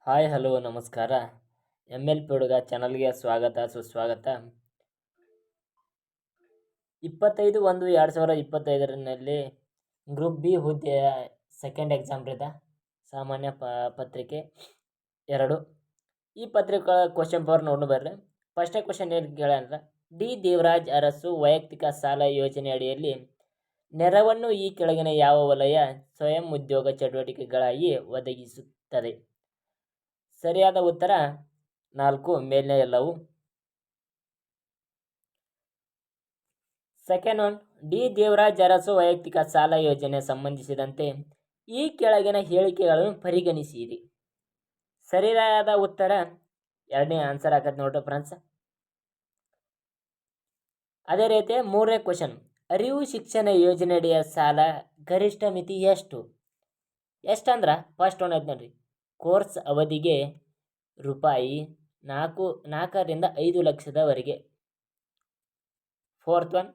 Hi hello ನಮಸ್ಕಾರ. ML ಹುಡುಗ ಚಾನಲ್ಗೆ ಸ್ವಾಗತ ಸುಸ್ವಾಗತ. 25/1/2025ರಲ್ಲಿ ಗ್ರೂಪ್ ಬಿ ಹುದ್ದೆಯ ಸೆಕೆಂಡ್ ಎಕ್ಸಾಮ್ ಇರದ ಸಾಮಾನ್ಯ ಪತ್ರಿಕೆ 2. ಈ ಪತ್ರಿಕೆಗಳ ಕ್ವಶನ್ ಪವರ್ ನೋಡು ಬರ್ರಿ. ಫಸ್ಟೇ ಕ್ವಶನ್ ಏನು ಕೇಳಂದ್ರೆ, ಡಿ ದೇವರಾಜ್ ಅರಸು ವೈಯಕ್ತಿಕ ಸಾಲ ಯೋಜನೆ ಅಡಿಯಲ್ಲಿ ನೆರವನ್ನು ಈ ಕೆಳಗಿನ ಯಾವ ವಲಯ ಸ್ವಯಂ ಉದ್ಯೋಗ ಚಟುವಟಿಕೆಗಳಾಗಿ ಒದಗಿಸುತ್ತದೆ? ಸರಿಯಾದ ಉತ್ತರ 4 ಮೇಲ್ನೇ ಎಲ್ಲವು. Second one, D Devaraj Urs ವೈಯಕ್ತಿಕ ಸಾಲ ಯೋಜನೆ ಸಂಬಂಧಿಸಿದಂತೆ ಈ ಕೆಳಗಿನ ಹೇಳಿಕೆಗಳನ್ನು ಪರಿಗಣಿಸಿರಿ. ಸರಿಯಾದ ಉತ್ತರ ಎರಡನೇ ಆನ್ಸರ್ ಆಗತ್ತೆ ನೋಡ್ರಿ ಫ್ರೆಂಡ್ಸ್. ಅದೇ ರೀತಿ ಮೂರನೇ ಕ್ವಶನ್, ಅರಿವು ಶಿಕ್ಷಣ ಯೋಜನೆಯ ಸಾಲ ಗರಿಷ್ಠ ಮಿತಿ ಎಷ್ಟು? ಎಷ್ಟಂದ್ರೆ ಫಸ್ಟ್ ಒನ್ ಐತೆ ನೋಡ್ರಿ, ಕೋರ್ಸ್ ಅವಧಿಗೆ ರೂಪಾಯಿ 4ರಿಂದ 5 ಲಕ್ಷದವರೆಗೆ. ಫೋರ್ತ್ ಒನ್,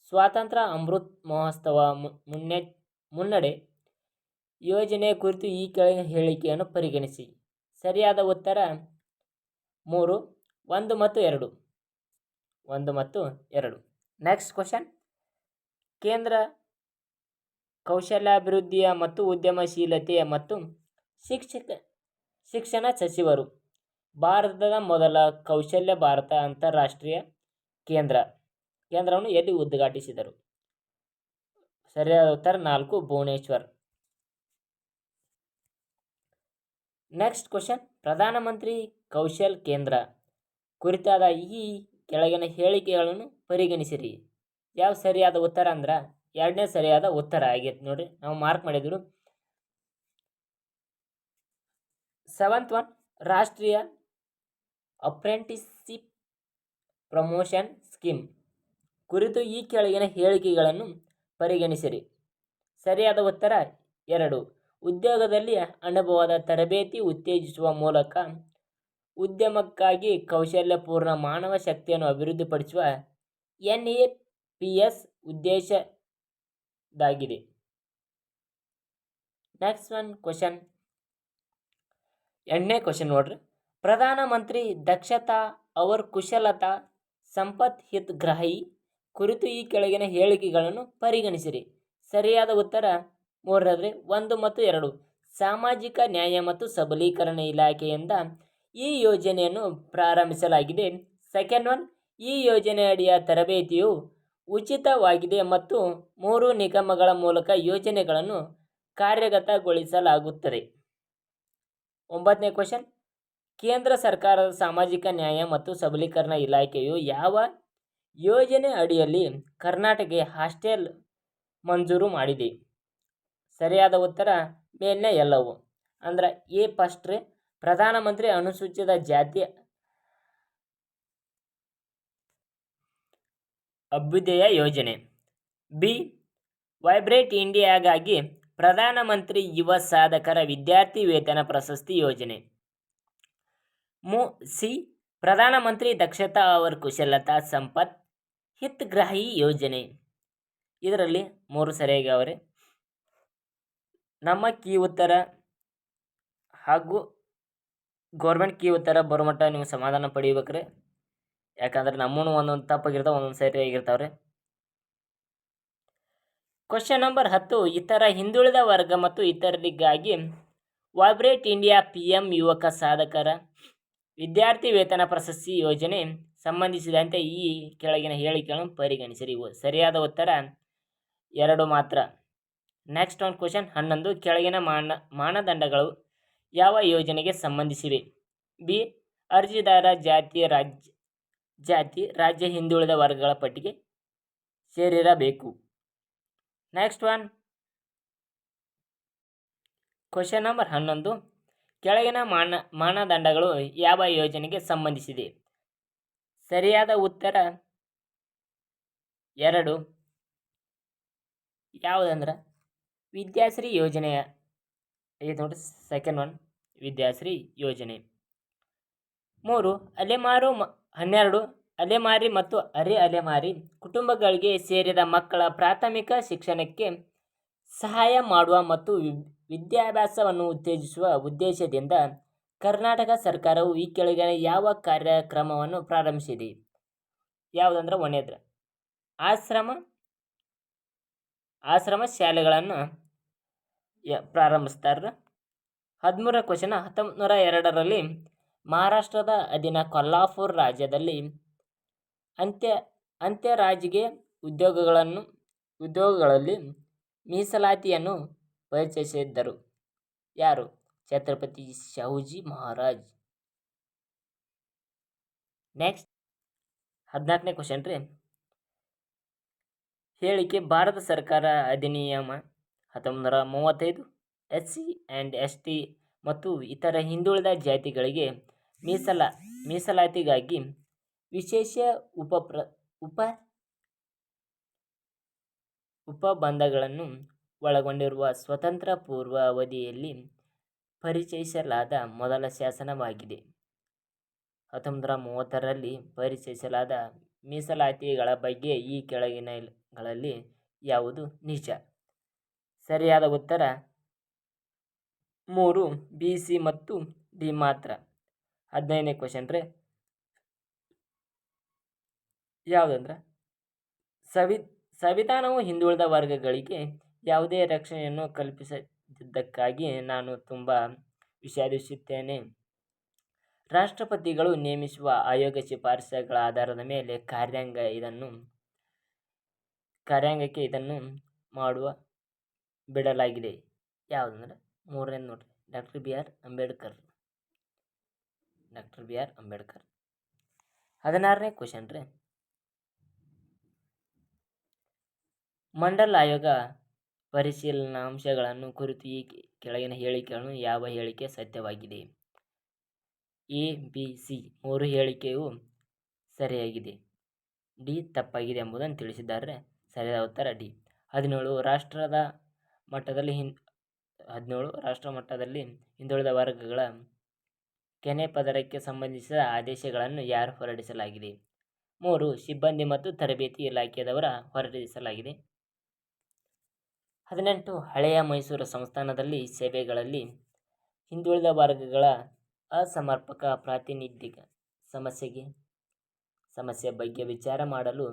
ಸ್ವಾತಂತ್ರ್ಯ ಅಮೃತ್ ಮಹೋತ್ಸವ ಮುನ್ನಡೆ ಯೋಜನೆ ಕುರಿತು ಈ ಕೆಳಗಿನ ಹೇಳಿಕೆಯನ್ನು ಪರಿಗಣಿಸಿ. ಸರಿಯಾದ ಉತ್ತರ 3, 1 ಮತ್ತು 2. 1 ಮತ್ತು 2. ನೆಕ್ಸ್ಟ್ ಕ್ವಶನ್, ಕೇಂದ್ರ ಕೌಶಲ್ಯಾಭಿವೃದ್ಧಿಯ ಮತ್ತು ಉದ್ಯಮಶೀಲತೆ ಮತ್ತು ಶಿಕ್ಷಣ ಸಚಿವರು ಭಾರತದ ಮೊದಲ ಕೌಶಲ್ಯ ಭಾರತ ಅಂತಾರಾಷ್ಟ್ರೀಯ ಕೇಂದ್ರವನ್ನು ಎಲ್ಲಿ ಉದ್ಘಾಟಿಸಿದರು? ಸರಿಯಾದ ಉತ್ತರ 4, ಭುವನೇಶ್ವರ್. ನೆಕ್ಸ್ಟ್ ಕ್ವಶನ್, ಪ್ರಧಾನಮಂತ್ರಿ ಕೌಶಲ್ ಕೇಂದ್ರ ಕುರಿತಾದ ಈ ಕೆಳಗಿನ ಹೇಳಿಕೆಗಳನ್ನು ಪರಿಗಣಿಸಿರಿ. ಯಾವ ಸರಿಯಾದ ಉತ್ತರ ಅಂದ್ರೆ ಎರಡನೇ ಸರಿಯಾದ ಉತ್ತರ ಆಗೈತೆ ನೋಡ್ರಿ, ನಾವು ಮಾರ್ಕ್ ಮಾಡಿದ್ರು. ಸೆವೆಂತ್ ಒನ್, ರಾಷ್ಟ್ರೀಯ ಅಪ್ರೆಂಟಿಸ್ಶಿಪ್ ಪ್ರಮೋಷನ್ ಸ್ಕೀಮ್ ಕುರಿತು ಈ ಕೆಳಗಿನ ಹೇಳಿಕೆಗಳನ್ನು ಪರಿಗಣಿಸಿರಿ. ಸರಿಯಾದ ಉತ್ತರ 2, ಉದ್ಯೋಗದಲ್ಲಿ ಅನುಭವದ ತರಬೇತಿ ಉತ್ತೇಜಿಸುವ ಮೂಲಕ ಉದ್ಯಮಕ್ಕಾಗಿ ಕೌಶಲ್ಯಪೂರ್ಣ ಮಾನವ ಶಕ್ತಿಯನ್ನು ಅಭಿವೃದ್ಧಿಪಡಿಸುವ NAPS ಉದ್ದೇಶದಾಗಿದೆ. ನೆಕ್ಸ್ಟ್ ಒನ್ ಕ್ವಶನ್, 8ನೇ ಕ್ವಶನ್ ನೋಡ್ರಿ, ಪ್ರಧಾನಮಂತ್ರಿ ದಕ್ಷತಾ ಅವರ್ ಕುಶಲತಾ ಸಂಪತ್ ಹಿತಗ್ರಾಹಿ ಕುರಿತು ಈ ಕೆಳಗಿನ ಹೇಳಿಕೆಗಳನ್ನು ಪರಿಗಣಿಸಿರಿ. ಸರಿಯಾದ ಉತ್ತರ 3 1 ಮತ್ತು 2, ಸಾಮಾಜಿಕ ನ್ಯಾಯ ಮತ್ತು ಸಬಲೀಕರಣ ಇಲಾಖೆಯಿಂದ ಈ ಯೋಜನೆಯನ್ನು ಪ್ರಾರಂಭಿಸಲಾಗಿದೆ. ಸೆಕೆಂಡ್ ಒನ್, ಈ ಯೋಜನೆಯಡಿಯ ತರಬೇತಿಯು ಉಚಿತವಾಗಿದೆ ಮತ್ತು 3 ನಿಗಮಗಳ ಮೂಲಕ ಯೋಜನೆಗಳನ್ನು ಕಾರ್ಯಗತಗೊಳಿಸಲಾಗುತ್ತದೆ. 9ನೇ ಕ್ವಶನ್, ಕೇಂದ್ರ ಸರ್ಕಾರದ ಸಾಮಾಜಿಕ ನ್ಯಾಯ ಮತ್ತು ಸಬಲೀಕರಣ ಇಲಾಖೆಯು ಯಾವ ಯೋಜನೆ ಅಡಿಯಲ್ಲಿ ಕರ್ನಾಟಕಕ್ಕೆ ಹಾಸ್ಟೆಲ್ ಮಂಜೂರು ಮಾಡಿದೆ? ಸರಿಯಾದ ಉತ್ತರ ಮೇಲ್ನೇ ಎಲ್ಲವು. ಅಂದ್ರೆ ಎ ಫಸ್ಟ್ ರೀ, ಪ್ರಧಾನಮಂತ್ರಿ ಅನುಸೂಚಿತ ಜಾತಿ ಅಭ್ಯುದಯ ಯೋಜನೆ. ಬಿ, ವೈಬ್ರೆಂಟ್ ಇಂಡಿಯಾಗಾಗಿ ಪ್ರಧಾನಮಂತ್ರಿ ಯುವ ಸಾಧಕರ ವಿದ್ಯಾರ್ಥಿ ವೇತನ ಪ್ರಶಸ್ತಿ ಯೋಜನೆ. ಸಿ, ಪ್ರಧಾನಮಂತ್ರಿ ದಕ್ಷತಾ ಅವರ್ ಕುಶಲತಾ ಸಂಪತ್ ಹಿತಗ್ರಾಹಿ ಯೋಜನೆ. ಇದರಲ್ಲಿ 3 ಸರಿಯಾಗಿ. ನಮ್ಮ ಕೀ ಉತ್ತರ ಹಾಗೂ ಗೌರ್ಮೆಂಟ್ ಕೀ ಉತ್ತರ ಬರುಮಟ್ಟ ನೀವು ಸಮಾಧಾನ ಪಡಿಬೇಕ್ರಿ. ಯಾಕಂದ್ರೆ ನಮ್ಮೂ ಒಂದೊಂದು ತಪ್ಪಾಗಿರ್ತಾವೆ, ಒಂದೊಂದು ಸರಿಯಾಗಿರ್ತಾವ್ರಿ. ಕ್ವಶನ್ ನಂಬರ್ 10, ಇತರ ಹಿಂದುಳಿದ ವರ್ಗ ಮತ್ತು ಇತರರಿಗಾಗಿ ವೈಬ್ರೆಂಟ್ ಇಂಡಿಯಾ PM ಯುವಕ ಸಾಧಕರ ವಿದ್ಯಾರ್ಥಿ ವೇತನ ಪ್ರಶಸ್ತಿ ಯೋಜನೆ ಸಂಬಂಧಿಸಿದಂತೆ ಈ ಕೆಳಗಿನ ಹೇಳಿಕೆಗಳನ್ನು ಪರಿಗಣಿಸಿರಿ. ಸರಿಯಾದ ಉತ್ತರ 2 ಮಾತ್ರ. ನೆಕ್ಸ್ಟ್ ಒನ್ ಕ್ವಶನ್ 11, ಕೆಳಗಿನ ಮಾನದಂಡಗಳು ಯಾವ ಯೋಜನೆಗೆ ಸಂಬಂಧಿಸಿವೆ? ಬಿ, ಅರ್ಜಿದಾರ ಜಾತಿ ರಾಜ್ಯ ಹಿಂದುಳಿದ ವರ್ಗಗಳ ಪಟ್ಟಿಗೆ ಸೇರಿರಬೇಕು. ನೆಕ್ಸ್ಟ್ ಒನ್ ಕ್ವಶನ್ ನಂಬರ್ 11, ಕೆಳಗಿನ ಮಾನದಂಡಗಳು ಯಾವ ಯೋಜನೆಗೆ ಸಂಬಂಧಿಸಿದೆ? ಸರಿಯಾದ ಉತ್ತರ 2, ಯಾವುದಂದ್ರೆ ವಿದ್ಯಾಶ್ರೀ ಯೋಜನೆಯ ಇದು ನೋಡಿ. ಸೆಕೆಂಡ್ ಒನ್ ವಿದ್ಯಾಶ್ರೀ ಯೋಜನೆ. 3, 12 ಅಲೆಮಾರಿ ಮತ್ತು ಅರೆ ಅಲೆಮಾರಿ ಕುಟುಂಬಗಳಿಗೆ ಸೇರಿದ ಮಕ್ಕಳ ಪ್ರಾಥಮಿಕ ಶಿಕ್ಷಣಕ್ಕೆ ಸಹಾಯ ಮಾಡುವ ಮತ್ತು ವಿದ್ಯಾಭ್ಯಾಸವನ್ನು ಉತ್ತೇಜಿಸುವ ಉದ್ದೇಶದಿಂದ ಕರ್ನಾಟಕ ಸರ್ಕಾರವು ಈ ಕೆಳಗಿನ ಯಾವ ಕಾರ್ಯಕ್ರಮವನ್ನು ಪ್ರಾರಂಭಿಸಿದೆ? ಯಾವುದಂದ್ರೆ ಒಂದೇದ್ರ ಆಶ್ರಮ ಶಾಲೆಗಳನ್ನು ಪ್ರಾರಂಭಿಸ್ತಾರ. 13ರ ಕ್ವಶನ್, 1902ರಲ್ಲಿ ಮಹಾರಾಷ್ಟ್ರದ ಅಧೀನ ಕೊಲ್ಹಾಪುರ ರಾಜ್ಯದಲ್ಲಿ ಅಂತ್ಯರಾಜ್ಯೀಯ ಉದ್ಯೋಗಗಳಲ್ಲಿ ಮೀಸಲಾತಿಯನ್ನು ಪರಿಚಯಿಸಿದ್ದರು ಯಾರು? ಛತ್ರಪತಿ ಶಾಹುಜಿ ಮಹಾರಾಜ್. ನೆಕ್ಸ್ಟ್ 14ನೇ ಕ್ವಶನ್ ರೀ, ಹೇಳಿಕೆ ಭಾರತ ಸರ್ಕಾರ ಅಧಿನಿಯಮ 1935 SC ಆ್ಯಂಡ್ ST ಮತ್ತು ಇತರ ಹಿಂದುಳಿದ ಜಾತಿಗಳಿಗೆ ಮೀಸಲಾತಿಗಾಗಿ ವಿಶೇಷ ಉಪಬಂಧಗಳನ್ನು ಒಳಗೊಂಡಿರುವ ಸ್ವತಂತ್ರ ಪೂರ್ವ ಅವಧಿಯಲ್ಲಿ ಪರಿಚಯಿಸಲಾದ ಮೊದಲ ಶಾಸನವಾಗಿದೆ. 1930ರಲ್ಲಿ ಪರಿಚಯಿಸಲಾದ ಮೀಸಲಾತಿಗಳ ಬಗ್ಗೆ ಈ ಕೆಳಗಿನಗಳಲ್ಲಿ ಯಾವುದು ನಿಜ? ಸರಿಯಾದ ಉತ್ತರ 3 BC ಮತ್ತು D ಮಾತ್ರ. 15ನೇ ಕ್ವಶನ್ ರೀ, ಯಾವುದಂದ್ರೆ ಸಂವಿಧಾನವು ಹಿಂದುಳಿದ ವರ್ಗಗಳಿಗೆ ಯಾವುದೇ ರಕ್ಷಣೆಯನ್ನು ಕಲ್ಪಿಸದಿದ್ದಕ್ಕಾಗಿ ನಾನು ತುಂಬ ವಿಷಾದಿಸುತ್ತೇನೆ. ರಾಷ್ಟ್ರಪತಿಗಳು ನೇಮಿಸುವ ಆಯೋಗ ಶಿಫಾರಸುಗಳ ಆಧಾರದ ಮೇಲೆ ಕಾರ್ಯಾಂಗಕ್ಕೆ ಇದನ್ನು ಮಾಡುವ ಬಿಡಲಾಗಿದೆ. ಯಾವುದಂದ್ರೆ 3ನೇ ನೋಡ್ರಿ, ಡಾಕ್ಟರ್ ಬಿ ಆರ್ ಅಂಬೇಡ್ಕರ್. 16ನೇ ಕ್ವಶನ್ ರೀ, ಮಂಡಲ್ ಆಯೋಗ ಪರಿಶೀಲನಾಂಶಗಳನ್ನು ಕುರಿತು ಈ ಕೆಳಗಿನ ಹೇಳಿಕೆಗಳನ್ನು ಯಾವ ಹೇಳಿಕೆ ಸತ್ಯವಾಗಿದೆ? A, B, C 3 ಹೇಳಿಕೆಯು ಸರಿಯಾಗಿದೆ, D ತಪ್ಪಾಗಿದೆ ಎಂಬುದನ್ನು ತಿಳಿಸಿದ್ದಾರೆ. ಸರಿಯಾದ ಉತ್ತರ D. 17 ರಾಷ್ಟ್ರ ಮಟ್ಟದಲ್ಲಿ ಹಿಂದುಳಿದ ವರ್ಗಗಳ ಕೆನೆ ಪದರಕ್ಕೆ ಸಂಬಂಧಿಸಿದ ಆದೇಶಗಳನ್ನು ಯಾರು ಹೊರಡಿಸಲಾಗಿದೆ? 3 ಸಿಬ್ಬಂದಿ ಮತ್ತು ತರಬೇತಿ ಇಲಾಖೆಯದವರ ಹೊರಡಿಸಲಾಗಿದೆ. 18 ಹಳೆಯ ಮೈಸೂರು ಸಂಸ್ಥಾನದಲ್ಲಿ ಸೇವೆಗಳಲ್ಲಿ ಹಿಂದುಳಿದ ವರ್ಗಗಳ ಅಸಮರ್ಪಕ ಪ್ರಾತಿನಿಧಿಕ ಸಮಸ್ಯೆ ಬಗ್ಗೆ ವಿಚಾರ ಮಾಡಲು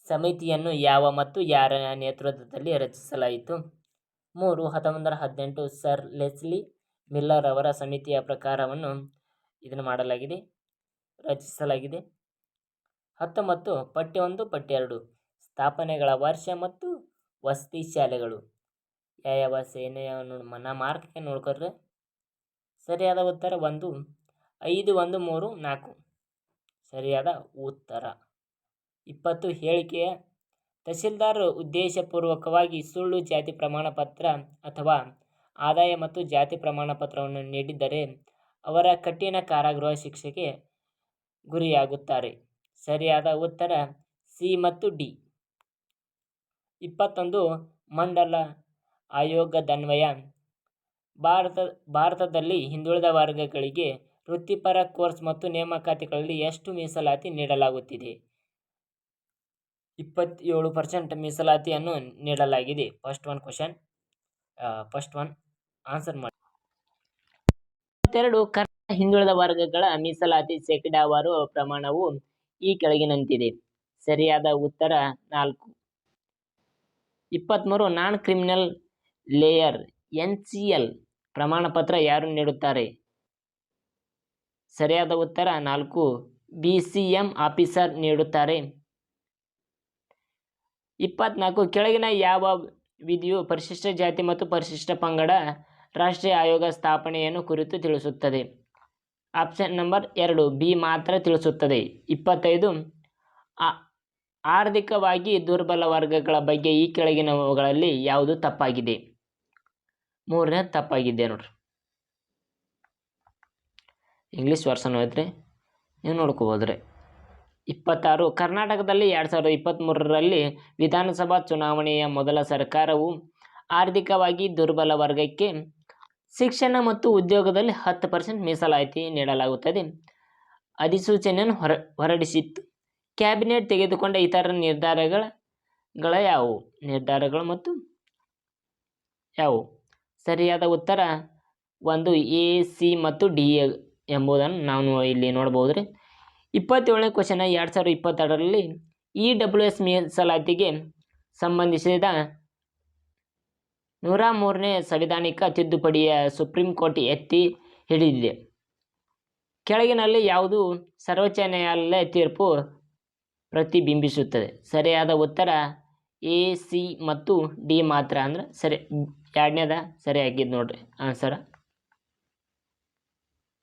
ಸಮಿತಿಯನ್ನು ಯಾವ ಮತ್ತು ಯಾರ ನೇತೃತ್ವದಲ್ಲಿ ರಚಿಸಲಾಯಿತು? 3 1918 ಸರ್ ಲೆಸ್ಲಿ ಮಿಲ್ಲರ್ ಅವರ ಸಮಿತಿಯ ಪ್ರಕಾರವನ್ನು ರಚಿಸಲಾಗಿದೆ. 19 ಪಠ್ಯ 1 ಪಠ್ಯ 2 ಸ್ಥಾಪನೆಗಳ ವರ್ಷ ಮತ್ತು ವಸತಿ ಶಾಲೆಗಳು ಯಾವ ಮಾರ್ಕ್ಗೆ ನೋಡ್ಕೊಳ್ರಿ. ಸರಿಯಾದ ಉತ್ತರ 1 5 1 3 4 ಸರಿಯಾದ ಉತ್ತರ. 20 ಹೇಳಿಕೆಯ ತಹಸೀಲ್ದಾರ್ ಉದ್ದೇಶಪೂರ್ವಕವಾಗಿ ಸುಳ್ಳು ಜಾತಿ ಪ್ರಮಾಣ ಪತ್ರ ಅಥವಾ ಆದಾಯ ಮತ್ತು ಜಾತಿ ಪ್ರಮಾಣ ಪತ್ರವನ್ನು ನೀಡಿದ್ದರೆ ಅವರ ಕಠಿಣ ಕಾರಾಗೃಹ ಶಿಕ್ಷೆಗೆ ಗುರಿಯಾಗುತ್ತಾರೆ. ಸರಿಯಾದ ಉತ್ತರ C ಮತ್ತು D. 21 ಮಂಡಲ ಆಯೋಗದನ್ವಯ ಭಾರತದಲ್ಲಿ ಹಿಂದುಳಿದ ವರ್ಗಗಳಿಗೆ ವೃತ್ತಿಪರ ಕೋರ್ಸ್ ಮತ್ತು ನೇಮಕಾತಿಗಳಲ್ಲಿ ಎಷ್ಟು ಮೀಸಲಾತಿ ನೀಡಲಾಗುತ್ತಿದೆ? 27% ಮೀಸಲಾತಿಯನ್ನು ನೀಡಲಾಗಿದೆ. ಫಸ್ಟ್ ಒನ್ ಆನ್ಸರ್ ಮಾಡಿ. 22 ಕರ್ನಾಟಕ ಹಿಂದುಳಿದ ವರ್ಗಗಳ ಮೀಸಲಾತಿ ಶೇಕಡಾವಾರು ಪ್ರಮಾಣವು ಈ ಕೆಳಗಿನಂತಿದೆ. ಸರಿಯಾದ ಉತ್ತರ 4. 23 ನಾನ್ ಕ್ರಿಮಿನಲ್ ಲೇಯರ್ NCL ಪ್ರಮಾಣ ಪತ್ರ ಯಾರು ನೀಡುತ್ತಾರೆ? ಸರಿಯಾದ ಉತ್ತರ 4 BCM ಆಫೀಸರ್ ನೀಡುತ್ತಾರೆ. 24 ಕೆಳಗಿನ ಯಾವ ವಿಧಿಯು ಪರಿಶಿಷ್ಟ ಜಾತಿ ಮತ್ತು ಪರಿಶಿಷ್ಟ ಪಂಗಡ ರಾಷ್ಟ್ರೀಯ ಆಯೋಗ ಸ್ಥಾಪನೆಯನ್ನು ಕುರಿತು ತಿಳಿಸುತ್ತದೆ? ಆಪ್ಷನ್ ನಂಬರ್ 2 B ಮಾತ್ರ ತಿಳಿಸುತ್ತದೆ. 25 ಆರ್ಥಿಕವಾಗಿ ದುರ್ಬಲ ವರ್ಗಗಳ ಬಗ್ಗೆ ಈ ಕೆಳಗಿನವುಗಳಲ್ಲಿ ಯಾವುದು ತಪ್ಪಾಗಿದೆ? 3ನೇ ತಪ್ಪಾಗಿದೆ ನೋಡ್ರಿ. ಇಂಗ್ಲೀಷ್ ವರ್ಷನ್ ಹೋದ್ರೆ ನೀವು ನೋಡ್ಕೋಬೋದ್ರಿ. 26 ಕರ್ನಾಟಕದಲ್ಲಿ 2023ರಲ್ಲಿ ವಿಧಾನಸಭಾ ಚುನಾವಣೆಯ ಮೊದಲ ಸರ್ಕಾರವು ಆರ್ಥಿಕವಾಗಿ ದುರ್ಬಲ ವರ್ಗಕ್ಕೆ ಶಿಕ್ಷಣ ಮತ್ತು ಉದ್ಯೋಗದಲ್ಲಿ 10% ಮೀಸಲಾತಿ ನೀಡಲಾಗುತ್ತದೆ ಅಧಿಸೂಚನೆಯನ್ನು ಹೊರಡಿಸಿತ್ತು. ಕ್ಯಾಬಿನೆಟ್ ತೆಗೆದುಕೊಂಡ ಇತರ ನಿರ್ಧಾರಗಳು ಯಾವುವು? ಸರಿಯಾದ ಉತ್ತರ ಒಂದು ಎ, ಸಿ ಮತ್ತು ಡಿ ಎಂಬುದನ್ನು ನಾವು ಇಲ್ಲಿ ನೋಡ್ಬೋದು ರೀ. 27ನೇ ಕ್ವಶನ್ 2022ರಲ್ಲಿ EWS ಮೀಸಲಾತಿಗೆ ಸಂಬಂಧಿಸಿದ 103ನೇ ಸಂವಿಧಾನಿಕ ತಿದ್ದುಪಡಿಯ ಸುಪ್ರೀಂ ಕೋರ್ಟ್ ಎತ್ತಿ ಹಿಡಿದಿದೆ. ಕೆಳಗಿನಲ್ಲಿ ಯಾವುದು ಸರ್ವೋಚ್ಚ ನ್ಯಾಯಾಲಯ ತೀರ್ಪು ಪ್ರತಿಬಿಂಬಿಸುತ್ತದೆ? ಸರಿಯಾದ ಉತ್ತರ ಎ, ಸಿ ಮತ್ತು ಡಿ ಮಾತ್ರ. ಅಂದ್ರೆ ಸರಿ, ಎರಡನೇದ ಸರಿಯಾಗಿದ್ದು ನೋಡ್ರಿ ಆನ್ಸರ್.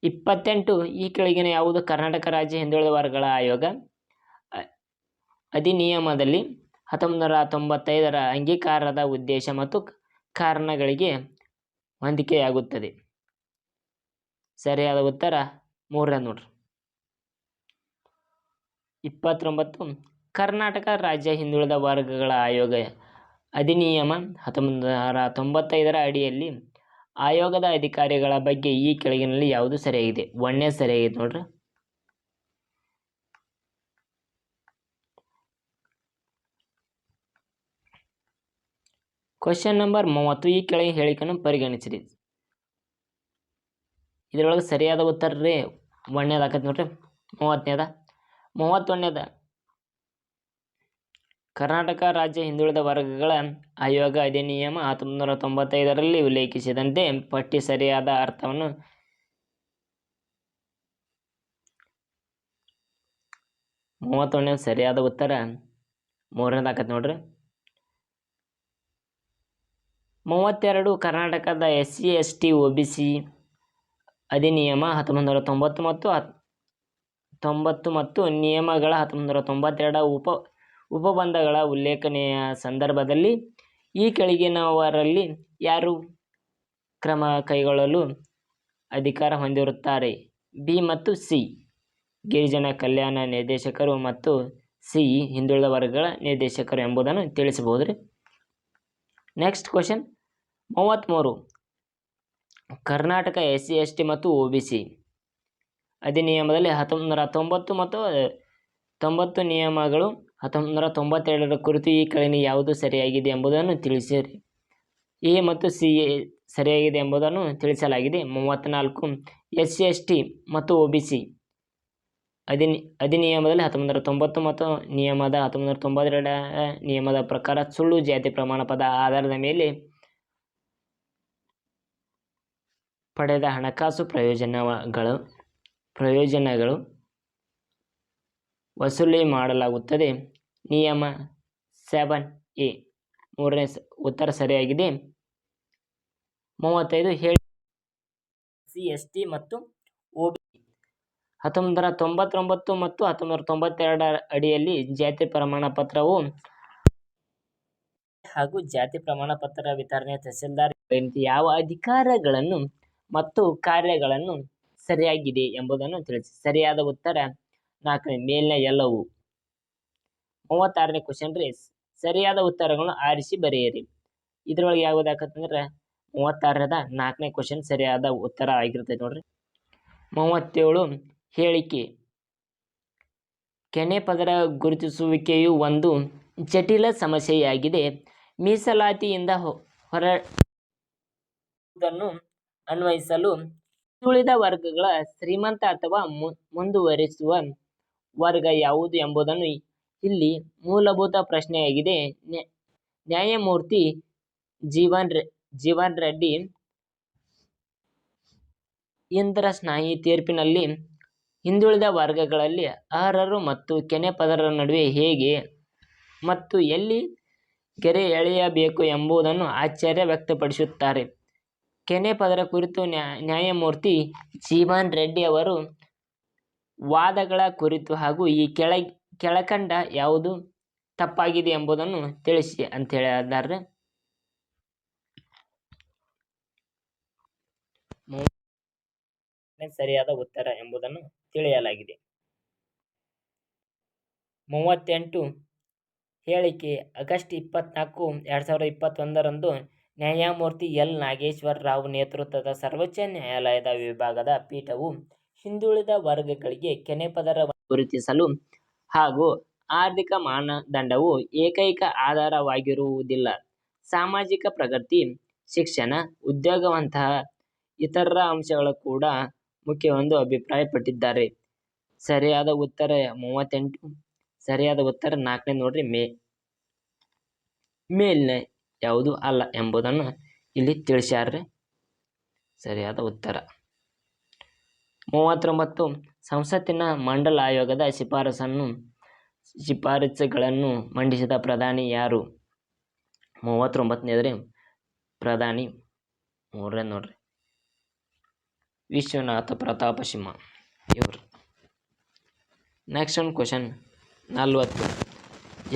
28 ಈ ಕೆಳಗಿನ ಯಾವುದು ಕರ್ನಾಟಕ ರಾಜ್ಯ ಹಿಂದುಳಿದ ವರ್ಗಗಳ ಆಯೋಗ ಅಧಿನಿಯಮದಲ್ಲಿ 1995ರ ಅಂಗೀಕಾರದ ಉದ್ದೇಶ ಮತ್ತು ಕಾರಣಗಳಿಗೆ ಹೊಂದಿಕೆಯಾಗುತ್ತದೆ? ಸರಿಯಾದ ಉತ್ತರ 3 ನೋಡ್ರಿ. 29 ಕರ್ನಾಟಕ ರಾಜ್ಯ ಹಿಂದುಳಿದ ವರ್ಗಗಳ ಆಯೋಗ ಅಧಿನಿಯಮ 1995ರ ಅಡಿಯಲ್ಲಿ ಆಯೋಗದ ಅಧಿಕಾರಿಗಳ ಬಗ್ಗೆ ಈ ಕೆಳಗಿನಲ್ಲಿ ಯಾವುದು ಸರಿಯಾಗಿದೆ? 1ನೇ ಸರಿಯಾಗಿದೆ ನೋಡ್ರಿ. ಕ್ವಶನ್ ನಂಬರ್ 30 ಈ ಕೆಳಗಿನ ಹೇಳಿಕೆಯನ್ನು ಪರಿಗಣಿಸಿರಿ. ಇದರೊಳಗೆ ಸರಿಯಾದ ಉತ್ತರ ರೀ 1ನೇದು ಆಕೈತಿ ನೋಡ್ರಿ. 31ನೇದ ಕರ್ನಾಟಕ ರಾಜ್ಯ ಹಿಂದುಳಿದ ವರ್ಗಗಳ ಆಯೋಗ ಅಧಿನಿಯಮ 1995ರಲ್ಲಿ ಉಲ್ಲೇಖಿಸಿದಂತೆ ಪಟ್ಟಿ ಸರಿಯಾದ ಅರ್ಥವನ್ನು 31ನೇದು ಸರಿಯಾದ ಉತ್ತರ 3ನೇದು ಆಕೈತಿ ನೋಡ್ರಿ. 32 ಕರ್ನಾಟಕದ SC ST OBC ಅಧಿನಿಯಮ 1990 ಮತ್ತು ನಿಯಮಗಳ 1992 ಉಪಬಂಧಗಳ ಉಲ್ಲೇಖನೆಯ ಸಂದರ್ಭದಲ್ಲಿ ಈ ಕೆಳಗಿನವರಲ್ಲಿ ಯಾರು ಕ್ರಮ ಕೈಗೊಳ್ಳಲು ಅಧಿಕಾರ ಹೊಂದಿರುತ್ತಾರೆ? ಬಿ ಮತ್ತು ಸಿ ಗಿರಿಜನ ಕಲ್ಯಾಣ ನಿರ್ದೇಶಕರು ಮತ್ತು ಸಿ ಹಿಂದುಳಿದ ವರ್ಗಗಳ ನಿರ್ದೇಶಕರು ಎಂಬುದನ್ನು ತಿಳಿಸಬಹುದ್ರಿ. Next question 33 Karnataka SC ST ಮತ್ತು OBC ಅಧಿನಿಯಮದಲ್ಲಿ 1990 ಮತ್ತು 90 ನಿಯಮಗಳು 1992ರ ಕುರಿತು ಈ ಕೆಳಗಿನ ಯಾವುದು ಸರಿಯಾಗಿದೆ ಎಂಬುದನ್ನು ತಿಳಿಸಿರಿ. ಎ ಮತ್ತು ಸಿ ಸರಿಯಾಗಿದೆ ಎಂಬುದನ್ನು ತಿಳಿಸಲಾಗಿದೆ. 34 SC ST ಮತ್ತು OBC ಅಧಿನಿಯಮದಲ್ಲಿ 1990 ಮತ್ತು ನಿಯಮದ 1992 ನಿಯಮದ ಪ್ರಕಾರ ಸುಳ್ಳು ಜಾತಿ ಪ್ರಮಾಣ ಪದ ಆಧಾರದ ಮೇಲೆ ಪಡೆದ ಹಣಕಾಸು ಪ್ರಯೋಜನಗಳು ವಸೂಲಿ ಮಾಡಲಾಗುತ್ತದೆ. ನಿಯಮ 7A 3ನೇ ಉತ್ತರ ಸರಿಯಾಗಿದೆ. 35 ಹೇಳಿ SC ST ಮತ್ತು OBC 1999 ಮತ್ತು 1992 ಅಡಿಯಲ್ಲಿ ಜಾತಿ ಪ್ರಮಾಣ ಪತ್ರವು ಹಾಗೂ ಜಾತಿ ಪ್ರಮಾಣ ಪತ್ರ ವಿತರಣೆ ತಹಸೀಲ್ದಾರ್ ಯಾವ ಅಧಿಕಾರಗಳನ್ನು ಮತ್ತು ಕಾರ್ಯಗಳನ್ನು ಸರಿಯಾಗಿದೆ ಎಂಬುದನ್ನು ತಿಳಿಸಿ. ಸರಿಯಾದ ಉತ್ತರ 4 ಮೇಲಿನ ಎಲ್ಲವೂ. 36ನೇ ಕ್ವಶನ್ ರೀ, ಸರಿಯಾದ ಉತ್ತರಗಳನ್ನು ಆರಿಸಿ ಬರೆಯಿರಿ. ಇದ್ರೊಳಗೆ ಯಾವುದಾಕತ್ತಂದ್ರೆ 36ರದ 4ನೇ ಕ್ವಶನ್ ಸರಿಯಾದ ಉತ್ತರ ಆಗಿರ್ತೈತೆ ನೋಡ್ರಿ. 37 ಹೇಳಿಕೆ ಕೆನೆ ಪದರ ಗುರುತಿಸುವಿಕೆಯು ಒಂದು ಜಟಿಲ ಸಮಸ್ಯೆಯಾಗಿದೆ. ಮೀಸಲಾತಿಯಿಂದ ಹೊರದನ್ನು ಅನ್ವಯಿಸಲು ಹಿಂದುಳಿದ ವರ್ಗಗಳ ಶ್ರೀಮಂತ ಅಥವಾ ಮುಂದುವರಿಸುವ ವರ್ಗ ಯಾವುದು ಎಂಬುದನ್ನು ಇಲ್ಲಿ ಮೂಲಭೂತ ಪ್ರಶ್ನೆಯಾಗಿದೆ. ನ್ಯಾಯಮೂರ್ತಿ ಜೀವನ್ ರೆಡ್ಡಿ ಇಂದ್ರಸ್ನಾಯಿ ತೀರ್ಪಿನಲ್ಲಿ ಹಿಂದುಳಿದ ವರ್ಗಗಳಲ್ಲಿ ಅರ್ಹರು ಮತ್ತು ಕೆನೆ ಪದರ ನಡುವೆ ಹೇಗೆ ಮತ್ತು ಎಲ್ಲಿ ಗೆರೆ ಎಳೆಯಬೇಕು ಎಂಬುದನ್ನು ಆಶ್ಚರ್ಯ ವ್ಯಕ್ತಪಡಿಸುತ್ತಾರೆ. ಕೆನೆ ಪದರ ಕುರಿತು ನ್ಯಾಯಮೂರ್ತಿ ಜೀವನ್ ರೆಡ್ಡಿ ಅವರು ವಾದಗಳ ಕುರಿತು ಹಾಗೂ ಈ ಕೆಳಕಂಡ ಯಾವುದು ತಪ್ಪಾಗಿದೆ ಎಂಬುದನ್ನು ತಿಳಿಸಿ ಅಂತ ಹೇಳಿದ್ದಾರೆ. ಸರಿಯಾದ ಉತ್ತರ ಎಂಬುದನ್ನು ತಿಳಿಯಲಾಗಿದೆ. 38 ಹೇಳಿಕೆ ಆಗಸ್ಟ್ 24, 2021ರಂದು ನ್ಯಾಯಮೂರ್ತಿ ಎಲ್ ನಾಗೇಶ್ವರ ರಾವ್ ನೇತೃತ್ವದ ಸರ್ವೋಚ್ಚ ನ್ಯಾಯಾಲಯದ ವಿಭಾಗದ ಪೀಠವು ಹಿಂದುಳಿದ ವರ್ಗಗಳಿಗೆ ಕೆನೆ ಪದರವನ್ನು ಗುರುತಿಸಲು ಹಾಗೂ ಆರ್ಥಿಕ ಮಾನದಂಡವು ಏಕೈಕ ಆಧಾರವಾಗಿರುವುದಿಲ್ಲ. ಸಾಮಾಜಿಕ ಪ್ರಗತಿ, ಶಿಕ್ಷಣ, ಉದ್ಯೋಗವಂತಹ ಇತರ ಅಂಶಗಳು ಕೂಡ ಮುಖ್ಯವೆಂದು ಅಭಿಪ್ರಾಯಪಟ್ಟಿದ್ದಾರೆ. ಸರಿಯಾದ ಉತ್ತರ 38. ಸರಿಯಾದ ಉತ್ತರ 4ನೇ ನೋಡ್ರಿ, ಮೇಲಿನ ಯಾವುದು ಅಲ್ಲ ಎಂಬುದನ್ನು ಇಲ್ಲಿ ತಿಳಿಸ್ಯಾರ್ರಿ. ಸರಿಯಾದ ಉತ್ತರ 39. ಸಂಸತ್ತಿನ ಮಂಡಲ ಆಯೋಗದ ಶಿಫಾರಸುಗಳನ್ನು ಮಂಡಿಸಿದ ಪ್ರಧಾನಿ ಯಾರು? 39ನೇದ್ರಿ ಪ್ರಧಾನಿ 3 ನೋಡ್ರಿ, ವಿಶ್ವನಾಥ ಪ್ರತಾಪ ಸಿಂಹ ಇವರು. ನೆಕ್ಸ್ಟ್ ಒಂದು ಕ್ವಶನ್ 40.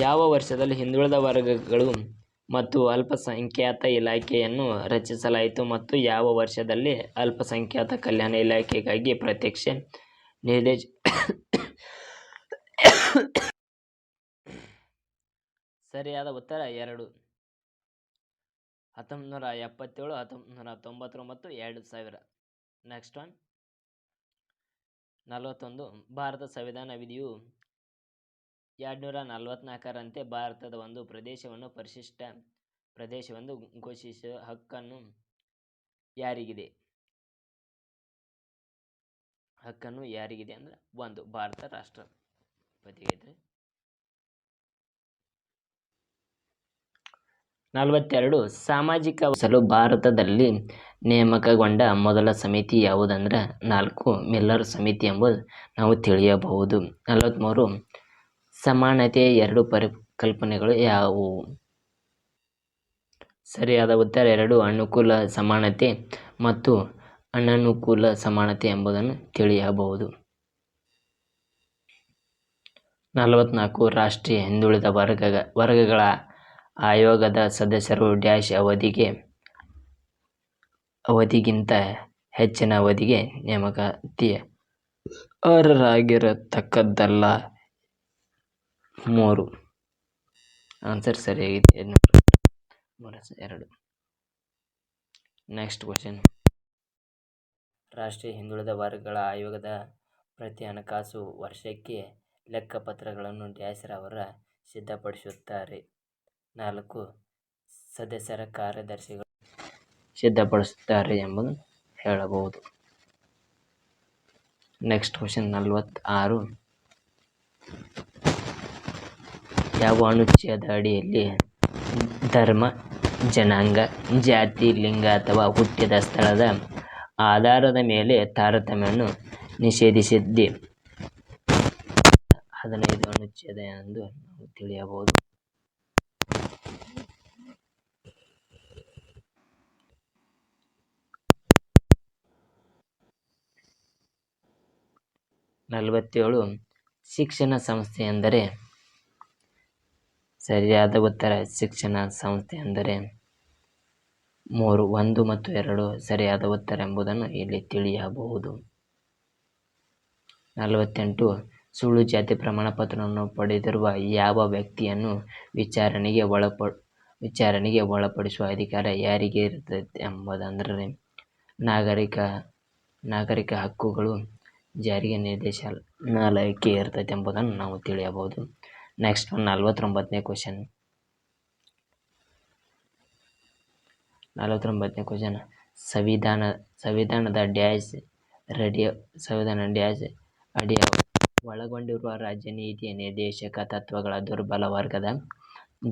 ಯಾವ ವರ್ಷದಲ್ಲಿ ಹಿಂದುಳಿದ ವರ್ಗಗಳು ಮತ್ತು ಅಲ್ಪಸಂಖ್ಯಾತ ಇಲಾಖೆಯನ್ನು ರಚಿಸಲಾಯಿತು ಮತ್ತು ಯಾವ ವರ್ಷದಲ್ಲಿ ಅಲ್ಪಸಂಖ್ಯಾತ ಕಲ್ಯಾಣ ಇಲಾಖೆಗಾಗಿ ಪ್ರತ್ಯೇಕ ನಿರ್ದೇಶಕ ಸರಿಯಾದ ಉತ್ತರ 2. 1977, 1999, 2000. Next one 41. ಭಾರತ ಸಂವಿಧಾನ ವಿಧಿಯು 244ರಂತೆ ಭಾರತದ ಒಂದು ಪ್ರದೇಶವನ್ನು ಪರಿಶಿಷ್ಟ ಪ್ರದೇಶವೆಂದು ಘೋಷಿಸುವ ಹಕ್ಕನ್ನು ಯಾರಿಗಿದೆ? ಅಂದ್ರೆ 1 ಭಾರತ ರಾಷ್ಟ್ರಪತಿಗೆ. 42. ಸಾಮಾಜಿಕ ವಲಸಲು ಭಾರತದಲ್ಲಿ ನೇಮಕಗೊಂಡ ಮೊದಲ ಸಮಿತಿ ಯಾವುದಂದ್ರೆ 4 ಮಿಲ್ಲರ್ ಸಮಿತಿ ಎಂಬುದು ನಾವು ತಿಳಿಯಬಹುದು. 43. ಸಮಾನತೆಯ 2 ಪರಿಕಲ್ಪನೆಗಳು ಯಾವುವು? ಸರಿಯಾದ ಉತ್ತರ 2 ಅನುಕೂಲ ಸಮಾನತೆ ಮತ್ತು ಅನನುಕೂಲ ಸಮಾನತೆ ಎಂಬುದನ್ನು ತಿಳಿಯಬಹುದು. 44. ರಾಷ್ಟ್ರೀಯ ಹಿಂದುಳಿದ ವರ್ಗಗಳ ಆಯೋಗದ ಸದಸ್ಯರು ಡ್ಯಾಶ್ ಅವಧಿಗಿಂತ ಹೆಚ್ಚಿನ ಅವಧಿಗೆ ನೇಮಕಾತಿಗೆ ಅರ್ಹರಾಗಿರತಕ್ಕದ್ದಲ್ಲ. 3. ಆನ್ಸರ್ ಸರಿಯಾಗಿದೆ 2. Next question. ರಾಷ್ಟ್ರೀಯ ಹಿಂದುಳಿದ ವರ್ಗಗಳ ಆಯೋಗದ ಪ್ರತಿ ಹಣಕಾಸು ವರ್ಷಕ್ಕೆ ಲೆಕ್ಕಪತ್ರಗಳನ್ನು ಡ್ಯಾಶ್ ರವರ ಸಿದ್ಧಪಡಿಸುತ್ತಾರೆ? 4 ಸದಸ್ಯರ ಕಾರ್ಯದರ್ಶಿಗಳು ಸಿದ್ಧಪಡಿಸುತ್ತಾರೆ ಎಂಬುದು ಹೇಳಬಹುದು. Next question 46. ಯಾವ ಅನುಚ್ಛೇದ ಅಡಿಯಲ್ಲಿ ಧರ್ಮ, ಜನಾಂಗ, ಜಾತಿ, ಲಿಂಗ ಅಥವಾ ಹುಟ್ಟಿದ ಸ್ಥಳದ ಆಧಾರದ ಮೇಲೆ ತಾರತಮ್ಯವನ್ನು ನಿಷೇಧಿಸಿದೆ? 15 ಅನುಚ್ಛೇದ ಎಂದು ನಾವು ತಿಳಿಯಬಹುದು. 47. ಶಿಕ್ಷಣ ಸಂಸ್ಥೆ ಎಂದರೆ? ಸರಿಯಾದ ಉತ್ತರ ಶಿಕ್ಷಣ ಸಂಸ್ಥೆ ಎಂದರೆ 3 1 ಮತ್ತು 2 ಸರಿಯಾದ ಉತ್ತರ ಎಂಬುದನ್ನು ಇಲ್ಲಿ ತಿಳಿಯಬಹುದು. 48. ಸುಳ್ಳು ಜಾತಿ ಪ್ರಮಾಣ ಪತ್ರವನ್ನು ಪಡೆದಿರುವ ಯಾವ ವ್ಯಕ್ತಿಯನ್ನು ವಿಚಾರಣೆಗೆ ಒಳಪಡಿಸುವ ಅಧಿಕಾರ ಯಾರಿಗೆ ಇರುತ್ತದೆ ಎಂಬುದಂದ್ರೆ ನಾಗರಿಕ ಹಕ್ಕುಗಳು ಜಾರಿಗೆ ನಿರ್ದೇಶನಾಲಯಕ್ಕೆ ಇರ್ತದೆ ಎಂಬುದನ್ನು ನಾವು ತಿಳಿಯಬಹುದು. ನೆಕ್ಸ್ಟ್ 49ನೇ ಕ್ವಶನ್. 49ನೇ ಕ್ವಶನ್. ಸಂವಿಧಾನದ ಡ್ಯಾಶ್ ಅಡಿ ಒಳಗೊಂಡಿರುವ ರಾಜ್ಯ ನೀತಿಯ ನಿರ್ದೇಶಕ ತತ್ವಗಳ ದುರ್ಬಲ ವರ್ಗದ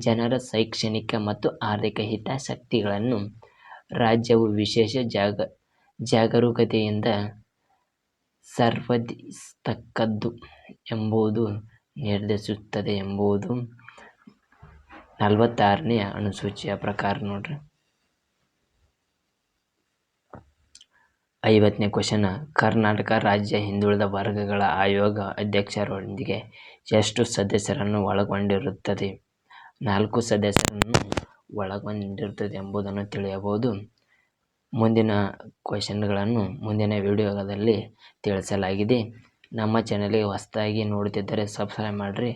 ಜನರ ಶೈಕ್ಷಣಿಕ ಮತ್ತು ಆರ್ಥಿಕ ಹಿತಾಸಕ್ತಿಗಳನ್ನು ರಾಜ್ಯವು ವಿಶೇಷ ಜಾಗರೂಕತೆಯಿಂದ ಸಂರಕ್ಷಿಸತಕ್ಕದ್ದು ಎಂಬುದು ನಿರ್ದೇಶಿಸುತ್ತದೆ ಎಂಬುದು 46ನೇ ಅನುಸೂಚಿಯ ಪ್ರಕಾರ ನೋಡ್ರಿ. 50ನೇ ಕ್ವಶನ್. ಕರ್ನಾಟಕ ರಾಜ್ಯ ಹಿಂದುಳಿದ ವರ್ಗಗಳ ಆಯೋಗ ಅಧ್ಯಕ್ಷರೊಂದಿಗೆ ಎಷ್ಟು ಸದಸ್ಯರನ್ನು ಒಳಗೊಂಡಿರುತ್ತದೆ? 4 ಸದಸ್ಯರನ್ನು ಒಳಗೊಂಡಿರುತ್ತದೆ ಎಂಬುದನ್ನು ತಿಳಿಯಬಹುದು. ಮುಂದಿನ ಕ್ವಶನ್ಗಳನ್ನು ಮುಂದಿನ ವಿಡಿಯೋದಲ್ಲಿ ತಿಳಿಸಲಾಗಿದೆ. ನಮ್ಮ ಚಾನಲ್ಗೆ ಹೊಸದಾಗಿ ನೋಡುತ್ತಿದ್ದರೆ ಸಬ್ಸ್ಕ್ರೈಬ್ ಮಾಡಿರಿ.